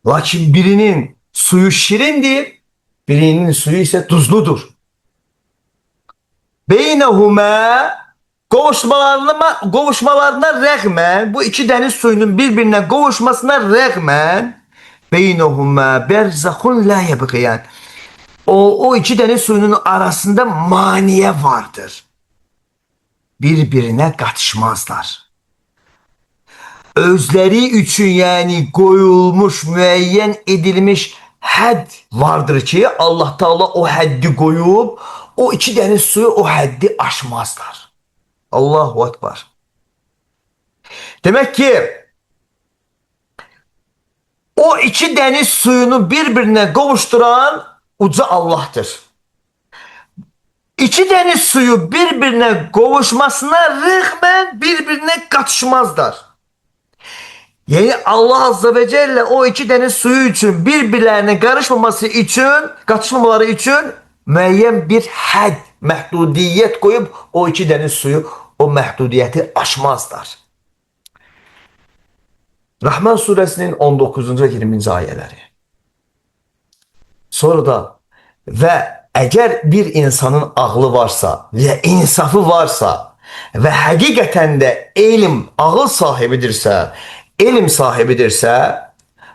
Lakin birinin suyu şirindir, birinin suyu ise tuzludur. Beynehuma kavuşmalarına rağmen, bu iki deniz suyunun birbirine kavuşmasına rağmen beynehuma berzahun la yebgiyan. O iki deniz suyunun arasında maniye vardır. Birbirine katışmazlar. Özleri üçün yani koyulmuş, müeyyen edilmiş hədd vardır ki Allah Teala o həddi koyup o iki deniz suyu o həddi aşmazlar. Allahu Ekber. Demek ki o iki deniz suyunu birbirine kavuşturan uca Allah'tır. İki deniz suyu birbirine kavuşmasına rağmen birbirine katışmazlar. Yani Allah Azze ve Celle o iki deniz suyu için birbirlerine karışmaması için, katışmamaları için müeyyen bir had, mehdudiyet koyup o iki deniz suyu o mehdudiyeti aşmazlar. Rahman suresinin 19. ve 20. ayələri. Sonra da ve eğer bir insanın aklı varsa ve insafı varsa ve hakikaten de ilim, ağıl sahibidirse, ilim sahibidirse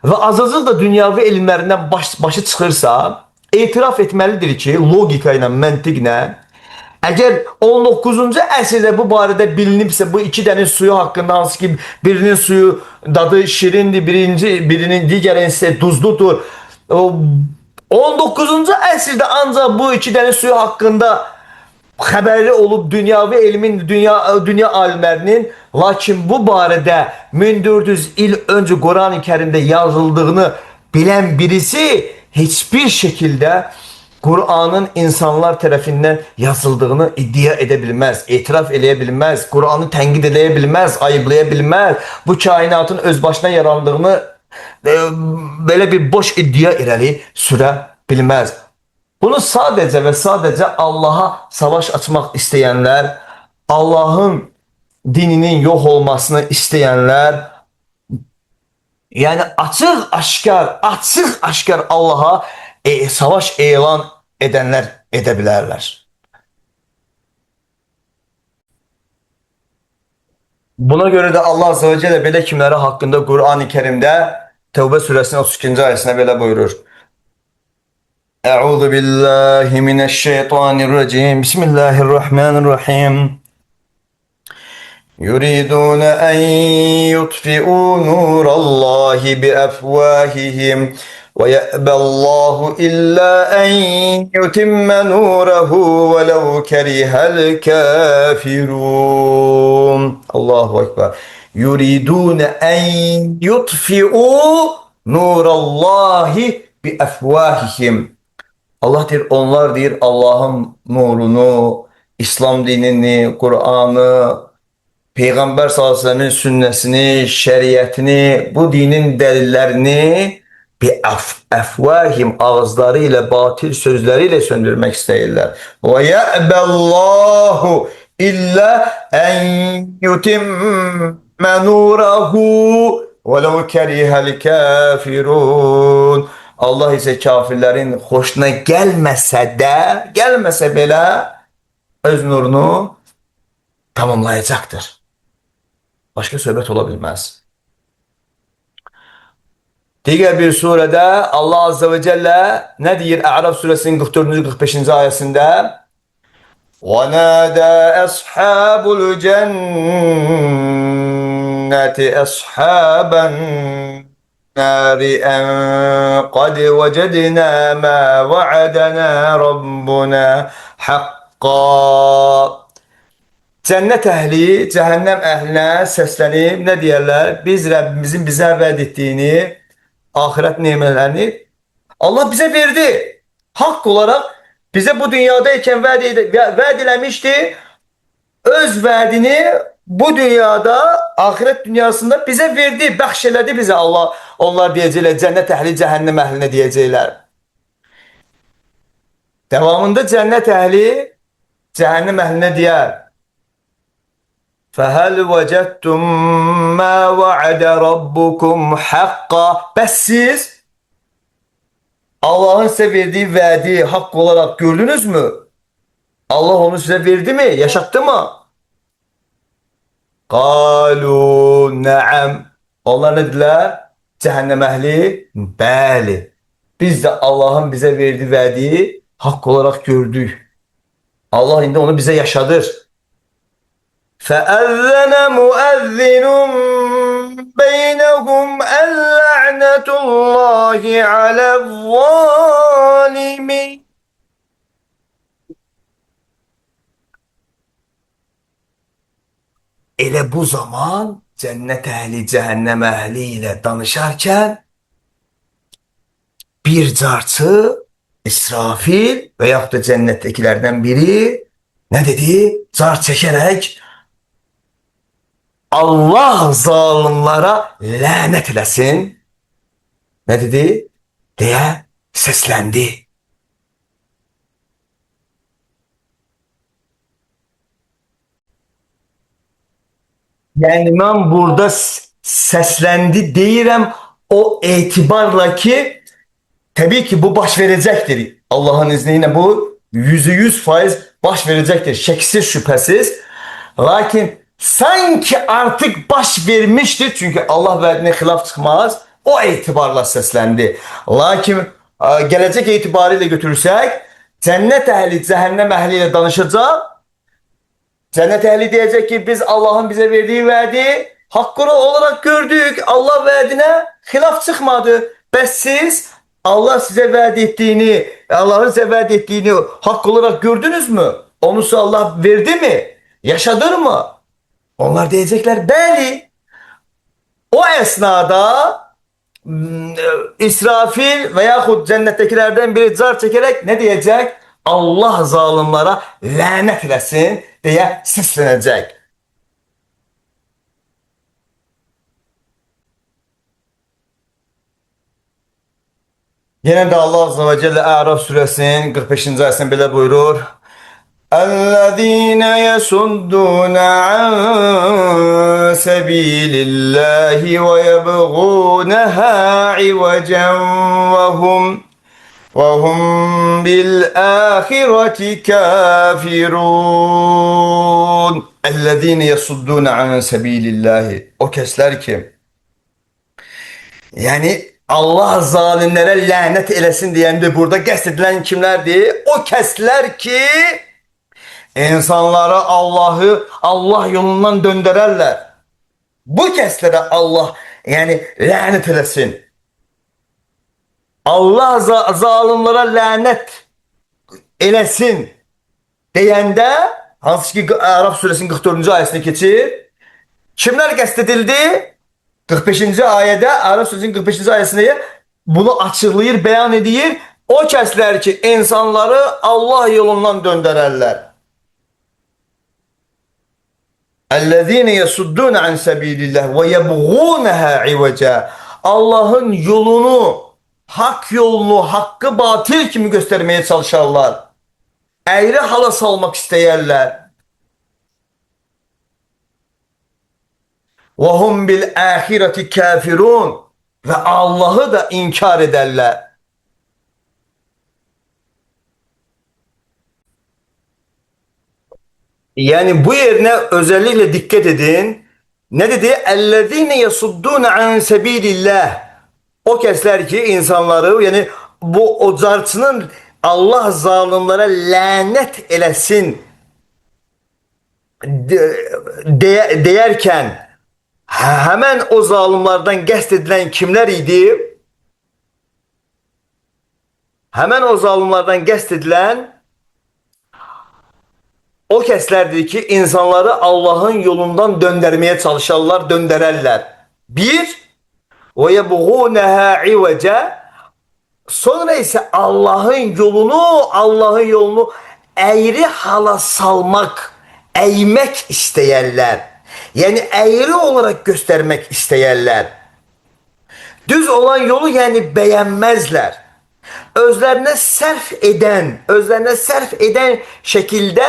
ve azazı da dünyavi ilimlerinden başı çıkırsa itiraf etmelidir ki logika ile, məntiqlə, eğer 19. əsrdə bu barədə bilinibsə bu iki deniz suyu hakkında hansı ki birinin suyu dadı şirindir, birinin digəri ise tuzludur. 19. əsrdə ancaq bu iki deniz suyu hakkında xəbərli olub dünyavi elmin, dünya alimlərinin, lakin bu barədə 1400 il önce Kur'an-ı Kerim'de yazıldığını bilen birisi hiçbir şekilde Kur'an'ın insanlar tarafından yazıldığını iddia edebilmez, itiraf edebilmez, Kur'an'ı tənkid edebilmez, ayıplayabilmez, bu kainatın öz başına yarandığını böyle bir boş iddia irəli sürə bilmez. Bunu sadece ve sadece Allah'a savaş açmak isteyenler, Allah'ın dininin yok olmasını isteyenler, yani açık aşkar Allah'a savaş elan edenler edebilirler. Buna göre de Allah Azze ve Celle belə kimləri hakkında Kur'an-ı Kerim'de Tevbe suresinin 32. ayetinde böyle buyurur. Euzu billahi mineşşeytanirracim. Bismillahirrahmanirrahim. Yuridun en yutfi'u nurallahi bi afwahihim ve ye'ballahu illa en yutimme nurehu velev kerihel kafirun. Allahu Ekber. Yuridun en yutfi'u nurallahi bi afwahihim. Allah deyir, onlar deyir Allah'ın nurunu, İslam dinini, Kur'an'ı, Peygamber sallallahu aleyhi ve sellem'in sünnəsini, şeriatini, bu dinin delillerini bir afvahim ağızlarıyla, batil sözleriyle söndürmek istəyirlər. Ve ye'ballahu illa en yutimme nurahu velev kerihel kafirun. Allah ise kafirlerin hoşuna gelmese belə öz nurunu tamamlayacaktır. Başka söhbət ola bilməz. Diğer bir surede Allah Azze ve Celle ne diyor A'raf suresinin 44. 45. ayetinde? وَنَادَى أَصْحَابُ الْجَنَّةِ أَصْحَابَ النَّارِ أَنْ قَدْ وَجَدْنَا مَا وَعَدَنَا رَبُّنَا حَقًّا. Cennet ehli cehennem ehline seslenip ne diyorlar? Biz Rabbimizin bize vaat ettiğini, ahiret nimetlerini Allah bize verdi. Hak olarak bize bu dünyadayken vaat eləmişti. Öz vaadini bu dünyada, ahiret dünyasında bize verdi, bəxş bize Allah. Onlar diyecekler, cennet ehli cehennem ehline diyecekler. Devamında cennet ehli cehennem ehline diyer. فَهَلْ وَجَدْتُمْ مَا وَعَدَ رَبُّكُمْ حَقًّا. Bəs siz Allah'ın size verdiği vaadi hak olarak gördünüz mü? Allah onu size verdi mi? Yaşattı mı? قَالُوا نَعَمْ. Onlar ne dediler? Cehennem ehli. Bəli. Biz de Allah'ın bize verdiği vaadi hak olarak gördük. Allah indi onu bize yaşadır. فَأَذَّنَ مُؤَذِّنٌ بَيْنَهُمْ اللَّعْنَةُ اللّٰهِ عَلَى الظَّالِمِينَ. Elə bu zaman cennet ehli cehennem ehli ile danışarken bir carçı İsrafil veyahut da cennettekilerden biri ne dedi? Car çekerek Allah zalimlara lanet eləsin. Ne dedi? Diye seslendi. Yani ben burada seslendi deyirəm o etibarla ki tabii ki bu baş verecektir. Allah'ın izniyle bu %100% baş verecektir. Şeksiz şüphesiz. Lakin sanki artık baş vermiştir. Çünkü Allah vaadine hilaf çıkmaz. O itibarla seslendi. Lakin gelecek itibariyle götürürsek cennet ehli cehennem ehliyle danışacak. Cennet ehli diyecek ki biz Allah'ın bize verdiği vaadi hakkı olarak gördük. Allah vaadine hilaf çıkmadı. Bəs siz Allah size vaat ettiğini, Allah'ın size vaat ettiğini hak olarak gördünüz mü? Onu size Allah verdi mi? Yaşadır mı? Onlar diyecekler bəli. O esnada İsrafil veyahut cennettekilerden biri car çekerek ne diyecek? Allah zalimlara lanet eləsin diye seslenecek. Yine de Allah Azze ve Celle A'raf suresinin 45. ayetinde böyle buyurur. اَلَّذ۪ينَ يَسُدُّونَ عَنْ سَب۪يلِ اللّٰهِ وَيَبْغُونَهَا عِوَجًا وَهُمْ بِالْآخِرَةِ كَافِرُونَ. اَلَّذ۪ينَ يَسُدُّونَ عَنْ سَب۪يلِ اللّٰهِ. O kesler ki yani Allah zalimlere lanet eləsin diyen de burada qəsd edilen kimlerdi? O kesler ki insanları Allah yolundan döndürerler. Bu keslere Allah yani lanet eləsin. Allah zalimlere lanet eləsin deyəndə hansı ki A'raf suresinin 44. ayetine geçir. Kimler qəsd edildi? 45. ayede A'raf suresinin 45. ayetinde bunu açıklayır, beyan edir. O kesler ki insanları Allah yolundan döndürerler. اَلَّذ۪ينَ يَسُدُّونَ عَنْ سَب۪يلِ اللّٰهِ وَيَبْغُونَهَا عِوَجًا. Allah'ın yolunu, hak yolunu, hakkı batıl kimi göstermeye çalışarlar. Eğri hala salmak isteyerler. وَهُمْ بِالْآخِرَةِ كَافِرُونَ. Ve Allah'ı da inkar ederler. Yani bu yerine özellikle dikkat edin. Ne dedi? اَلَّذ۪ينَ يَصُدُّونَ عَنْ سَب۪يلِ اللّٰهِ. O kesler ki insanları, yani bu o zartının Allah zalimlere lanet elesin deyerken hemen o zalimlerden qəsd edilen kimler idi? Hemen o zalimlerden qəsd edilen o keslerdir ki insanları Allah'ın yolundan döndürmeye çalışarlar, döndürerler. Bir, ve yebğûneha ivece, sonra ise Allah'ın yolunu eğri hala salmak, eğmek isteyerler. Yani eğri olarak göstermek isteyerler. Düz olan yolu yani beğenmezler. Özlerine sərf eden şekilde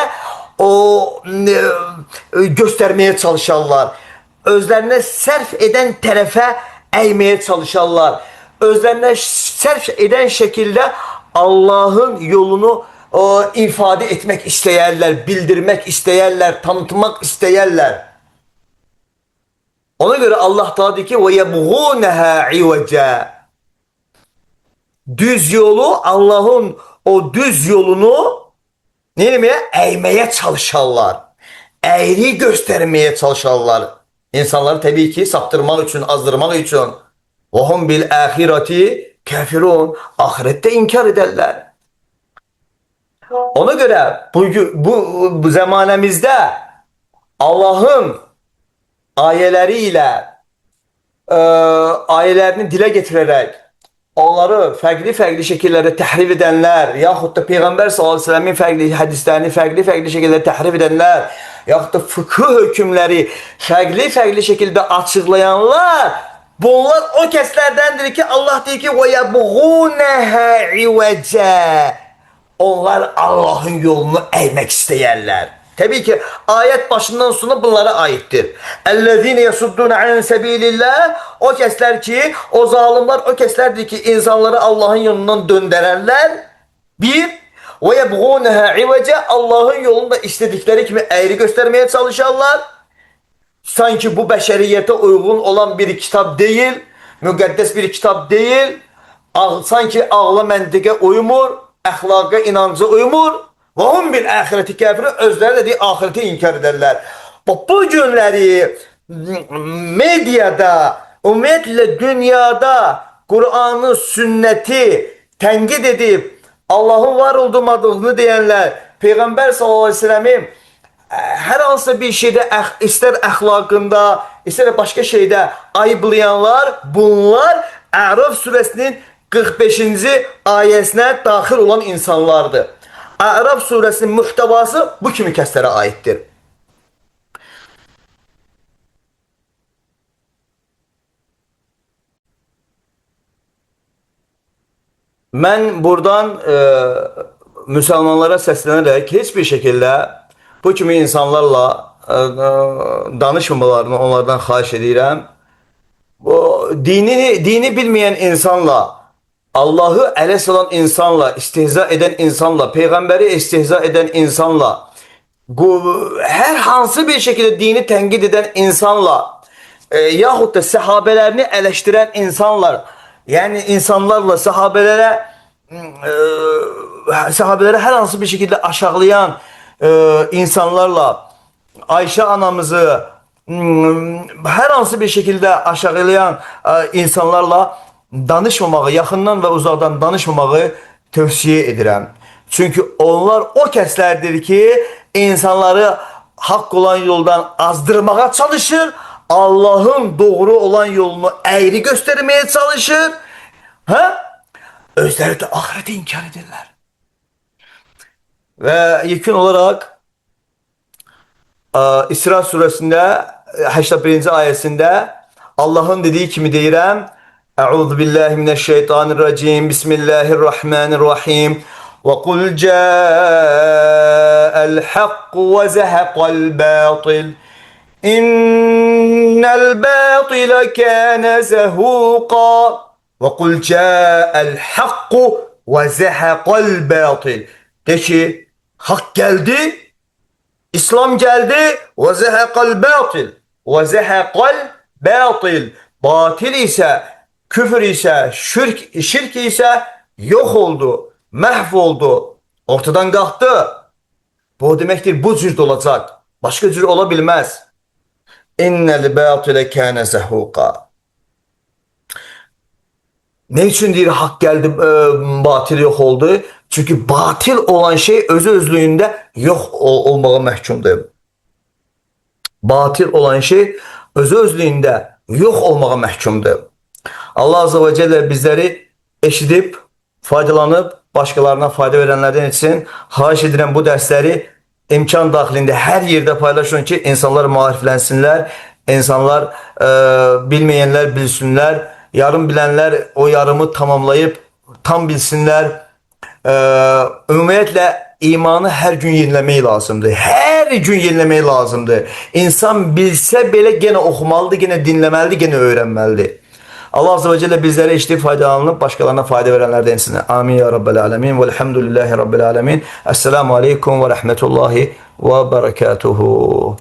o göstermeye çalışarlar. Özlerine sərf eden tarafa eğmeye çalışarlar. Özlerine sərf eden şekilde Allah'ın yolunu ifade etmek isteyerler, bildirmek isteyerler, tanıtmak isteyerler. Ona göre Allah Teala diyor ki وَيَبْغُونَهَا عِوَجًا. Düz yolu, Allah'ın o düz yolunu ne demeye? Eğmeye çalışarlar. Eğri göstermeye çalışarlar. İnsanları tabii ki saptırmak için, azdırmak için. وَهُمْ بِالْآخِرَةِ kafirun. Ahirette inkar ederler. Ona göre bu zamanemizde Allah'ın ayeleriyle ayelerini dile getirerek onları farklı şekillerde tahrif edenler, yahut da Peygamber sallallahu aleyhi ve sellemin farklı hadislerini farklı şekillerde tahrif edenler, yahut da fıkıh hükümleri farklı şekilde açıklayanlar, bunlar o keslerdendir ki Allah diyor ki وَيَبْغُونَهَا عِوَجًا. Onlar Allah'ın yolunu eğmek isteyerler. Tabii ki ayet başından sona bunlara aittir. اَلَّذ۪ينَ يَسُدُّونَ عَنْ سَب۪يلِ اللّٰهِ. O kesler ki, o zalimler o keslerdir ki insanları Allah'ın yolundan döndürerler. Bir, وَيَبْغُونَهَا عِوَجًا. Allah'ın yolunda istedikleri gibi eğri göstermeye çalışırlar. Sanki bu beşeriyete uygun olan bir kitap değil, müqəddəs bir kitap değil, sanki ağla məntiqə uymur, əxlaqa, inancı uymur. Və hum bil ahireti kafir, özləri də deyir, ahireti inkar ederlər. Bu günləri medyada, ümumiyyətlə dünyada Kur'an'ı, sünneti tənkid edib Allah'ın var olmadığını deyənlər, Peygamber sallallahu aleyhi ve sellem'in her hansı bir şeyde, ister əxlaqında, ister başka şeyde ayıplayanlar, bunlar A'raf suresinin 45. ayesine daxil olan insanlardır. A'raf suresinin muhtevası bu kimi kəslərə aittir. Ben buradan Müslümanlara seslenerek hiçbir şekilde bu kimi insanlarla danışmamalarını onlardan xahiş edirəm. Bu dini bilmeyen insanla, Allah'ı ele salan insanla, istihza eden insanla, peygamberi istihza eden insanla, bu her hansı bir şekilde dini tenkit eden insanla, yahut da sahabelerini eleştiren insanlar, yani insanlarla sahabelere her hansı bir şekilde aşağılayan insanlarla, Ayşe anamızı her hansı bir şekilde aşağılayan insanlarla danışmamağı, yaxından ve uzaktan danışmamağı tövsiye edirəm. Çünkü onlar o kəslərdir ki, insanları hak olan yoldan azdırmağa çalışır, Allah'ın doğru olan yolunu eğri göstermeye çalışır. Ha? Özləri də ahireti inkar edirlər. Ve yekun olarak İsra suresinde 81. ayesinde Allah'ın dediği kimi deyirəm. Euzu billahi mineşşeytanirracim. Bismillahirrahmanirrahim. Ve kul ca'al hak ve zehaqal batil. İnnel batile kâne zehuqa. Ve kul ca'al hak ve zehaqal batil. De ki hak geldi, İslam geldi ve zehekal batil. Ve zehekal batil. Batil ise, küfür ise, şirk ise yok oldu, mahvoldu, ortadan kalktı. Bu demektir bu cür olacak. Başka cür olabilmez. İnnel batile kâne zehuqa. Ne için deyir hak geldi, batil yok oldu? Çünkü batil olan şey özü özlüğünde yok olmağa məhkumdur. Batil olan şey özü özlüğünde yok olmağa məhkumdur. Allah Azze ve Celle bizleri eşidip, faydalanıp, başkalarına fayda verenlerden etsin. Xahiş edirəm bu dersleri imkan daxilində hər yerdə paylaşın ki, insanlar maariflənsinlər, insanlar bilməyənlər bilsinlər, yarım bilənlər o yarımı tamamlayıp tam bilsinlər. Ümumiyyətlə imanı hər gün yeniləmək lazımdır. Hər gün yeniləmək lazımdır. İnsan bilsə belə gene oxumalıdır, gene dinləməlidir, gene öyrənməlidir. Allah Azze ve Celle bizlere eşitlik faydalanıp başkalarına fayda verenlerden etsin. Amin ya Rabbel Alemin. Velhamdülillahi Rabbil Alemin. Esselamu Aleyküm ve Rahmetullahi ve Berekatuhu.